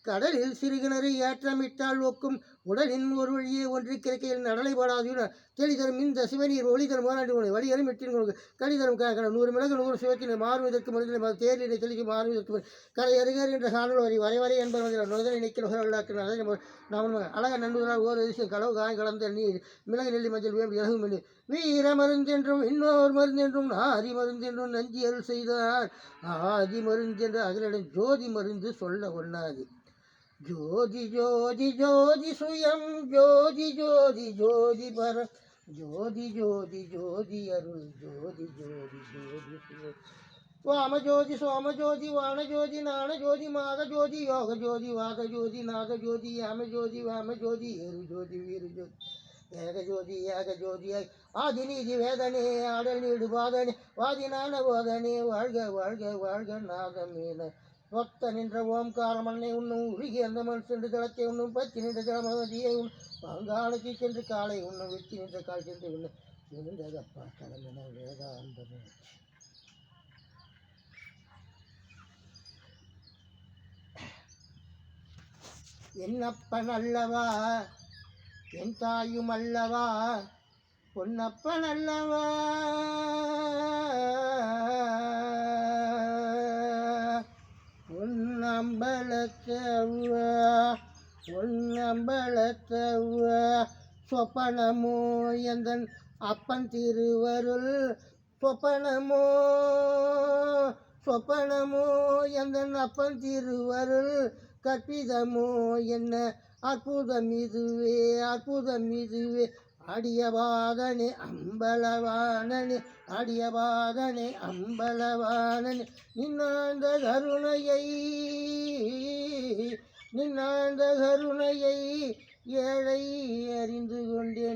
கடலில் சிறுகிணறு ஏற்றமிட்டால் ஒக்கும் உடலின் ஒரு வழியே ஒன்று கிழக்கையில் நடலைப்படாது தெளிதரும் இந்த சிவநீர் ஒளிதரும் ஓராண்டு வழியரும் எட்டின் கடிதரும் 100 மிளகு 100 சிவத்தினை மாறும் இதற்கு மனிதனை தேர்தலை தெளிக்கு மாறும் இதற்கு கரை அருகர் என்ற சாணல் வரி வரைவரை என்பது நுழைதலை நிற்கிற நாம் அழக நண்பர்களால் ஓர் விஷயம் களவு காய் கலந்த நீர் மிளகு நெல்லி மஞ்சள் வேம்பு இலகும் என்று வீர மருந்தென்றும் இன்னொரு மருந்தென்றும் நாரி மருந்தென்றும் நஞ்சி அருள் செய்தார் ஆதி மருந்தென்று அகலிடம் ஜோதி மருந்து சொல்ல ஒண்ணாது ஜோதி ஜோதி ஜோதி சுயம் ஜோதி ஜோதி ஜோதி பரம் ஜோதி ஜோதி ஜோதி அருள் ஜோதி ஜோதி ஜோதி சுயம் வாம ஜோதி சோம ஜோதி வான ஜோதி நான ஜோதி மாக ஜோதி யோக ஜோதி வாத ஜோதி நாத ஜோதி யாம ஜோதி வாம ஜோதி ஏறு ஜோதி வீரு ஜோதி ஏக ஜோதி ஆதி நீதி வேதனே ஆடல் நீடு பாதனே வாதினான போதனே வாழ்க வாழ்க வாழ்க நாதமீன ஒத்த நின்ற ஓம்காரம் அன்னை உண்ணும் உருகி அந்த மண் சென்று தளத்தை உண்ணும் பத்தி நின்ற ஜலமதியை பாங்காலைக்கு சென்று காலை உண்ணும் வெற்றி நின்ற கால் சென்று உண்ணும் இருந்ததப்பா தலைமையின வேதாந்தமே என்னப்பன் அல்லவா என் தாயும் அல்லவா பொன்னப்பன் அல்லவா பொன்னம்பலத்தவா சொப்பனமோ எந்தன் அப்பன் திருவருள் சொப்பனமோ எந்தன் அப்பன் திருவருள் கற்பிதமோ என்ன அற்புதம் இதுவே அடியவாதனே அம்பலவானனே அடியவாதனே அம்பலவானனே நின்னாந்த கருணையை ஏழை அறிந்து கொண்டேன்